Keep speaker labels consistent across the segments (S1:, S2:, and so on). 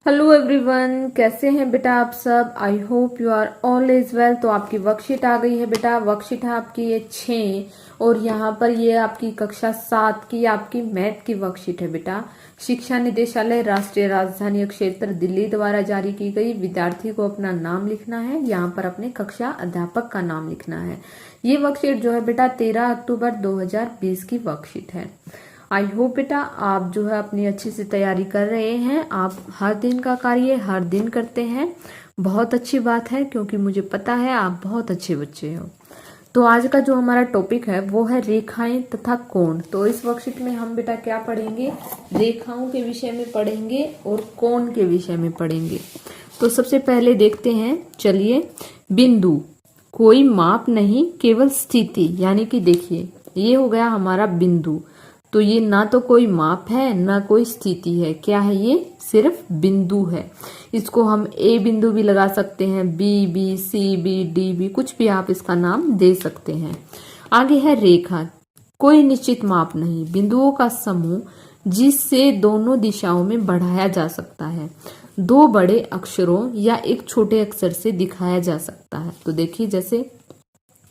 S1: Hello everyone, कैसे हैं बेटा आप सब। I hope you are all is well. तो आपकी वर्कशीट आ गई है बेटा। वर्कशीट है आपकी ये 6 और यहाँ पर ये आपकी कक्षा 7 की आपकी मैथ की वर्कशीट है बेटा। शिक्षा निदेशालय राष्ट्रीय राजधानी क्षेत्र दिल्ली द्वारा जारी की गई। विद्यार्थी को अपना नाम लिखना है, यहाँ पर अपने कक्षा अध्यापक का नाम लिखना है। ये वर्कशीट जो है बेटा 13 अक्टूबर 2020 की वर्कशीट है। आई होप बेटा आप जो है अपनी अच्छे से तैयारी कर रहे हैं। आप हर दिन का कार्य हर दिन करते हैं, बहुत अच्छी बात है, क्योंकि मुझे पता है आप बहुत अच्छे बच्चे हो। तो आज का जो हमारा टॉपिक है वो है रेखाएं तथा कोण। तो इस वर्कशीट में हम बेटा क्या पढ़ेंगे, रेखाओं के विषय में पढ़ेंगे और कोण के विषय में पढ़ेंगे। तो सबसे पहले देखते हैं, चलिए। बिंदु कोई माप नहीं, केवल स्थिति, यानी कि देखिए ये हो गया हमारा बिंदु। तो ये ना तो कोई माप है ना कोई स्थिति है, क्या है ये, सिर्फ बिंदु है। इसको हम ए बिंदु भी लगा सकते हैं, B, C B, D B, कुछ भी आप इसका नाम दे सकते हैं। आगे है रेखा, कोई निश्चित माप नहीं, बिंदुओं का समूह जिससे दोनों दिशाओं में बढ़ाया जा सकता है, दो बड़े अक्षरों या एक छोटे अक्षर से दिखाया जा सकता है। तो देखिए जैसे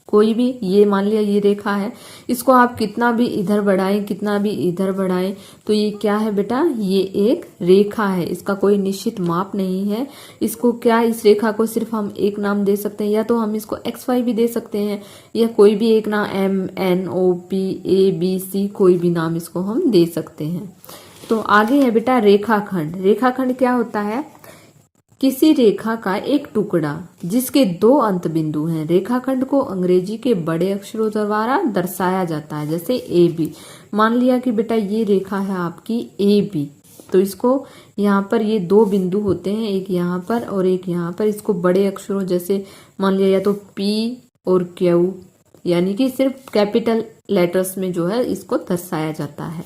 S1: कोई भी, ये मान लिया ये रेखा है, इसको आप कितना भी इधर बढ़ाएं कितना भी इधर बढ़ाएं तो ये क्या है बेटा, ये एक रेखा है। इसका कोई निश्चित माप नहीं है। इसको क्या, इस रेखा को सिर्फ हम एक नाम दे सकते हैं, या तो हम इसको XY भी दे सकते हैं, या कोई भी एक नाम MNOP ABC, कोई भी नाम इसको हम दे सकते हैं। तो आगे है बेटा रेखाखंड। रेखाखंड क्या होता है, किसी रेखा का एक टुकड़ा जिसके दो अंत बिंदु हैं। रेखाखंड को अंग्रेजी के बड़े अक्षरों द्वारा दर्शाया जाता है, जैसे AB। मान लिया कि बेटा ये रेखा है आपकी AB, तो इसको यहाँ पर ये दो बिंदु होते हैं, एक यहाँ पर और एक यहाँ पर। इसको बड़े अक्षरों जैसे मान लिया या तो P और Q, यानी कि सिर्फ कैपिटल लेटर्स में जो है इसको दर्शाया जाता है।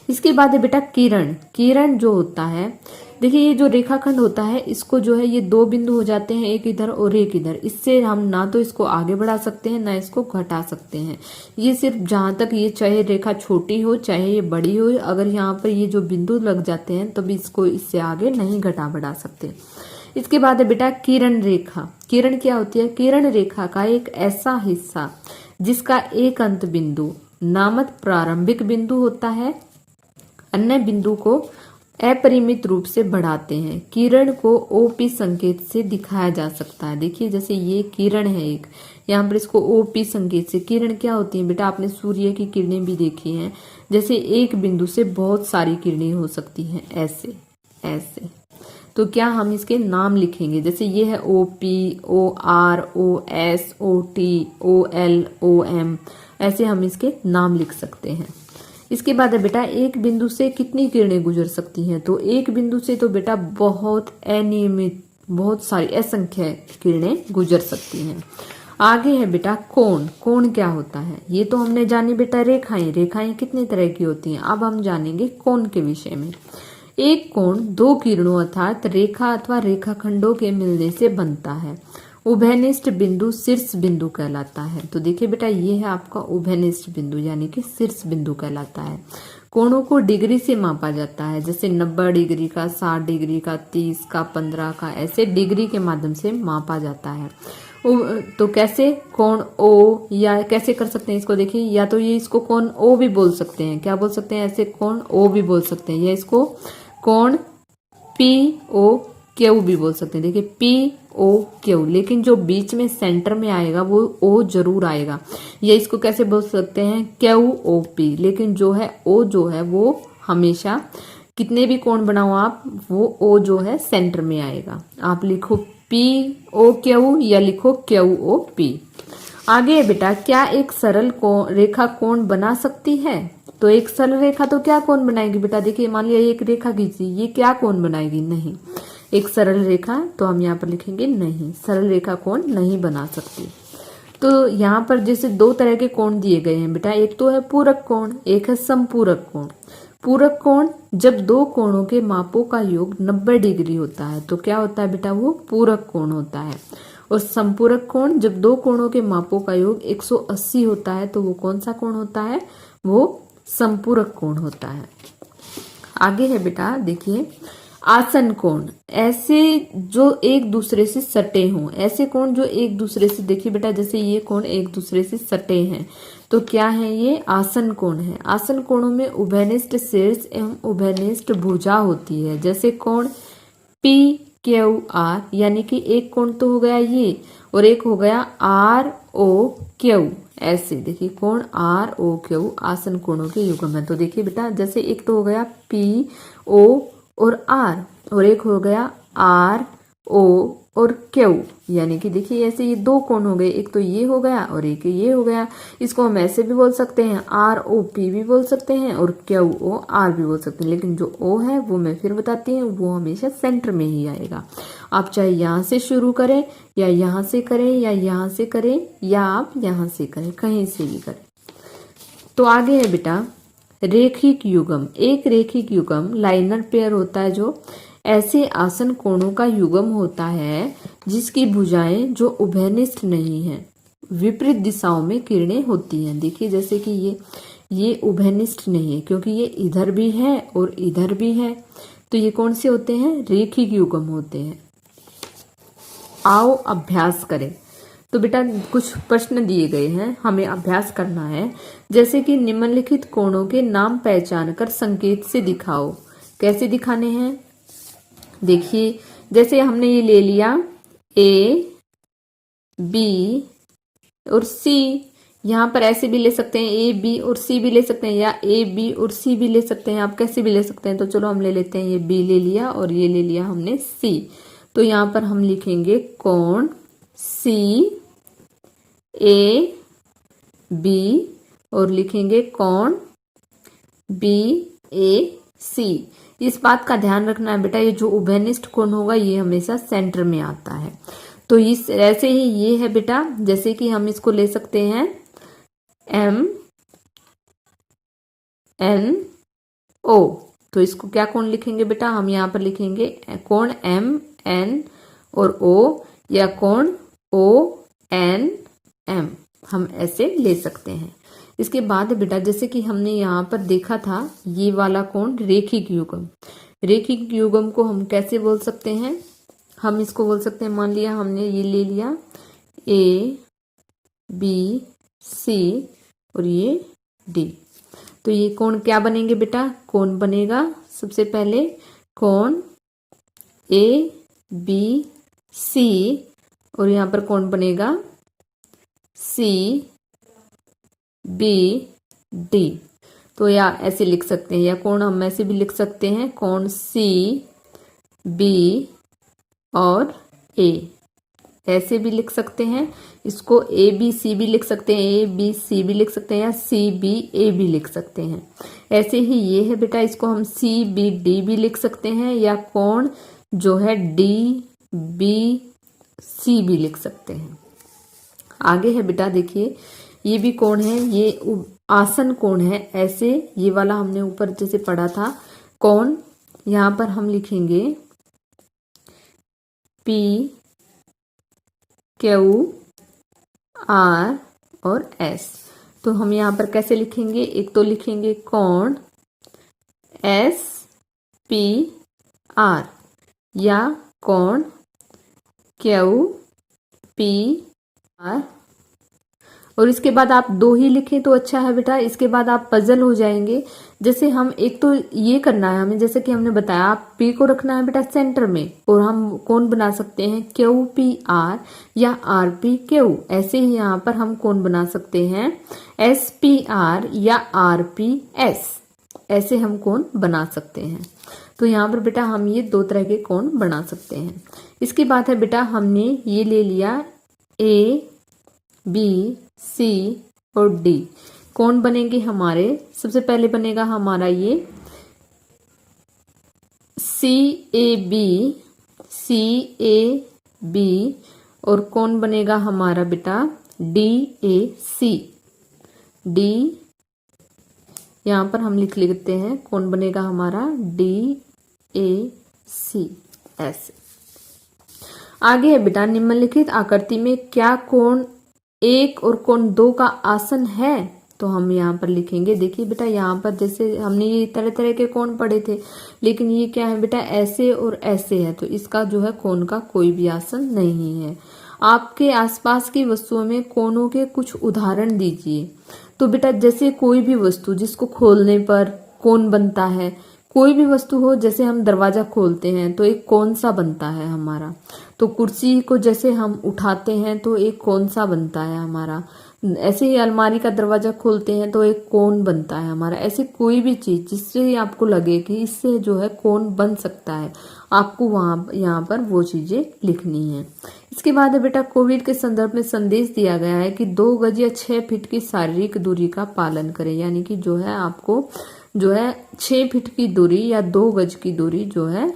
S1: इसके बाद है बेटा किरण। किरण जो होता है, देखिए ये जो रेखाखंड होता है इसको जो है ये दो बिंदु हो जाते हैं, एक इधर और एक इधर। इससे हम ना तो इसको आगे बढ़ा सकते हैं ना इसको घटा सकते हैं। ये सिर्फ जहां तक, ये चाहे रेखा छोटी हो चाहे ये बड़ी हो, अगर यहाँ पर ये जो बिंदु लग जाते हैं तब इसको इससे आगे नहीं घटा बढ़ा सकते। इसके बाद है बेटा किरण रेखा। किरण क्या होती है, किरण रेखा का एक ऐसा हिस्सा जिसका एक अंत बिंदु नामक प्रारंभिक बिंदु होता है, अन्य बिंदु को अपरिमित रूप से बढ़ाते हैं। किरण को OP संकेत से दिखाया जा सकता है। देखिए जैसे ये किरण है एक, यहाँ पर इसको OP संकेत से। किरण क्या होती है बेटा, आपने सूर्य की किरणें भी देखी हैं, जैसे एक बिंदु से बहुत सारी किरणें हो सकती हैं, ऐसे ऐसे। तो क्या हम इसके नाम लिखेंगे, जैसे ये है OP, OR, OS, OT, OL, OM, ऐसे हम इसके नाम लिख सकते हैं। इसके बाद है बेटा एक बिंदु से कितनी किरणें गुजर सकती हैं। तो एक बिंदु से तो बेटा बहुत अनियमित, बहुत सारी असंख्य किरणें गुजर सकती हैं। आगे है बेटा कोण। कोण क्या होता है, ये तो हमने जानी बेटा रेखाएं। रेखाएं कितने तरह की होती हैं, अब हम जानेंगे कोण के विषय में। एक कोण दो किरणों अर्थात रेखा अथवा रेखाखंडों के मिलने से बनता है। उभयनिष्ठ बिंदु शीर्ष बिंदु कहलाता है। तो देखिए बेटा ये है आपका उभयनिष्ठ बिंदु, यानी कि शीर्ष बिंदु कहलाता है। कोणों को डिग्री से मापा जाता है, जैसे 90 डिग्री का, 60 डिग्री का, 30 का, 15 का, ऐसे डिग्री के माध्यम से मापा जाता है। तो कैसे, कोण O, या कैसे कर सकते हैं इसको, देखिए या तो ये इसको कोण O भी बोल सकते हैं, क्या बोल सकते हैं, ऐसे कोण O भी बोल सकते हैं, या इसको कोण POQ भी बोल सकते हैं। देखिए POQ, लेकिन जो बीच में सेंटर में आएगा वो O जरूर आएगा। या इसको कैसे बोल सकते हैं, QOP, लेकिन जो है O जो है वो हमेशा, कितने भी कोण बनाओ आप, वो O जो है सेंटर में आएगा। आप लिखो POQ या लिखो QOP। आगे है बेटा, क्या एक सरल रेखा कोण बना सकती है। तो एक सरल रेखा तो क्या कोण बनाएगी बेटा, देखिए मान लिया एक रेखा खींची, ये क्या कोण बनाएगी, नहीं। एक सरल रेखा, तो हम यहाँ पर लिखेंगे नहीं, सरल रेखा कोण नहीं बना सकती। तो यहाँ पर जैसे दो तरह के कोण दिए गए हैं बेटा, एक तो है पूरक कोण, एक है समपूरक कोण। पूरक कोण जब दो कोणों के मापों का योग 90 डिग्री होता है तो क्या होता है बेटा, वो पूरक कोण होता है। और संपूरक कोण जब दो कोणों के मापों का योग 180 होता है तो वो कौन सा कोण होता है, वो संपूरक कोण होता है। आगे है बेटा देखिए, आसन कोण, ऐसे जो एक दूसरे से सटे हों, ऐसे कोण जो एक दूसरे से, देखिए बेटा जैसे ये कोण एक दूसरे से सटे हैं तो क्या है, ये आसन कोण है। आसन कोणों में उभयनिष्ठ शीर्ष एवं उभयनिष्ठ भुजा होती है। जैसे कोण पी क्यू आर, यानी कि एक कोण तो हो गया ये और एक हो गया आर ओ क्यू। ऐसे देखिए कोण आर ओ क्यू आसन कोणों के युग्म है। तो देखिए बेटा जैसे एक तो हो गया पी ओ और आर और एक हो गया आर ओ और क्यू, यानी कि देखिए ऐसे ये दो कोण हो गए, एक तो ये हो गया और एक ये हो गया। इसको हम ऐसे भी बोल सकते हैं, आर ओ पी भी बोल सकते हैं और क्यू ओ आर भी बोल सकते हैं, लेकिन जो ओ है वो मैं फिर बताती हूँ, वो हमेशा सेंटर में ही आएगा। आप चाहे यहाँ से शुरू करें या यहाँ से करें या यहाँ से करें या आप यहाँ से करें, कहीं से भी करें। तो आगे है बेटा रेखिक युग्म। एक रेखिक युग्म लाइनर पेयर होता है जो ऐसे आसन कोणों का युग्म होता है जिसकी भुजाएं जो उभयनिष्ठ नहीं है, विपरीत दिशाओं में किरणें होती हैं। देखिए जैसे कि ये उभयनिष्ठ नहीं है क्योंकि ये इधर भी है और इधर भी है, तो ये कौन से होते हैं, रेखिक युग्म होते हैं। आओ अभ्यास करें। तो बेटा कुछ प्रश्न दिए गए हैं, हमें अभ्यास करना है। जैसे कि निम्नलिखित कोणों के नाम पहचान कर संकेत से दिखाओ। कैसे दिखाने हैं, देखिए जैसे हमने ये ले लिया ए बी और सी, यहाँ पर ऐसे भी ले सकते हैं, ए बी और सी भी ले सकते हैं या ए बी और सी भी ले सकते हैं, आप कैसे भी ले सकते हैं। तो चलो हम ले लेते हैं, ये बी ले लिया और ये ले लिया हमने सी। तो यहाँ पर हम लिखेंगे कोण सी ए बी और लिखेंगे कोण बी ए सी। इस बात का ध्यान रखना है बेटा, ये जो उभयनिष्ठ कोण होगा ये हमेशा सेंटर में आता है। तो इस ऐसे ही ये है बेटा, जैसे कि हम इसको ले सकते हैं एम एन ओ, तो इसको क्या कोण लिखेंगे बेटा, हम यहाँ पर लिखेंगे कोण एम एन और ओ या कोण ओ एन एम, हम ऐसे ले सकते हैं। इसके बाद बेटा जैसे कि हमने यहाँ पर देखा था ये वाला कोण रेखिक युग्म, रेखिक युग्म को हम कैसे बोल सकते हैं, हम इसको बोल सकते हैं, मान लिया हमने ये ले लिया ए बी सी और ये डी, तो ये कोण क्या बनेंगे बेटा, कोण बनेगा सबसे पहले कोण ए बी सी और यहाँ पर कोण बनेगा सी बी डी। तो या ऐसे लिख सकते हैं, या कोण हम ऐसे भी लिख सकते हैं, कोण सी बी और ए, ऐसे भी लिख सकते हैं। इसको ए बी सी भी लिख सकते हैं, ए बी सी भी लिख सकते हैं या सी बी ए भी लिख सकते हैं। ऐसे ही ये है बेटा, इसको हम सी बी डी भी लिख सकते हैं या कोण जो है डी बी सी भी लिख सकते हैं। आगे है बेटा देखिए ये भी कोण है, ये आसन कोण है, ऐसे ये वाला हमने ऊपर जैसे पढ़ा था कोण, यहाँ पर हम लिखेंगे पी क्यू आर और एस। तो हम यहाँ पर कैसे लिखेंगे, एक तो लिखेंगे कोण एस पी आर या कोण क्यू पी आर, और इसके बाद आप दो ही लिखें तो अच्छा है बेटा, इसके बाद आप पजल हो जाएंगे। जैसे हम एक तो ये करना है हमें, जैसे कि हमने बताया आप पी को रखना है बेटा सेंटर में, और हम कोण बना सकते हैं क्यू पी आर या आर पी क्यू। ऐसे ही यहाँ पर हम कोण बना सकते हैं एस पी आर या आर पी एस, ऐसे हम कोण बना सकते हैं। तो यहाँ पर बेटा हम ये दो तरह के कोण बना सकते हैं। इसके बाद है बेटा हमने ये ले लिया ए बी सी और डी, कौन बनेंगे हमारे, सबसे पहले बनेगा हमारा ये सी ए बी और कौन बनेगा हमारा बेटा डी ए सी। डी यहाँ पर हम लिख लेते हैं, कौन बनेगा हमारा डी ए सी, ऐसे। आगे है बेटा निम्नलिखित आकृति में क्या कोण 1 और कोण 2 का आसन है। तो हम यहाँ पर लिखेंगे। देखिए बेटा यहाँ पर जैसे हमने ये तरह तरह के कोण पढ़े थे, लेकिन ये क्या है बेटा, ऐसे और ऐसे है, तो इसका जो है कोण का कोई भी आसन नहीं है। आपके आसपास की वस्तुओं में कोणों के कुछ उदाहरण दीजिए। तो बेटा जैसे कोई भी वस्तु जिसको खोलने पर कोण बनता है, कोई भी वस्तु हो, जैसे हम दरवाजा खोलते हैं तो एक कोण सा बनता है हमारा। तो कुर्सी को जैसे हम उठाते हैं तो एक कोण सा बनता है हमारा। ऐसे ही अलमारी का दरवाजा खोलते हैं तो एक कोण बनता है हमारा। ऐसे कोई भी चीज जिससे आपको लगे कि इससे जो है कोण बन सकता है, आपको यहाँ पर वो चीजें लिखनी है। इसके बाद है बेटा, कोविड के संदर्भ में संदेश दिया गया है कि 2 गज या 6 फीट की शारीरिक दूरी का पालन करें। यानी कि जो है आपको जो है 6 फीट की दूरी या 2 गज की दूरी जो है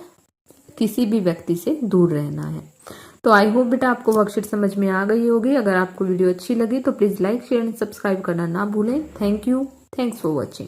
S1: किसी भी व्यक्ति से दूर रहना है। तो आई होप बेटा आपको वर्कशीट समझ में आ गई होगी। अगर आपको वीडियो अच्छी लगी तो please like, share and subscribe करना ना भूलें। Thank you. Thanks for watching.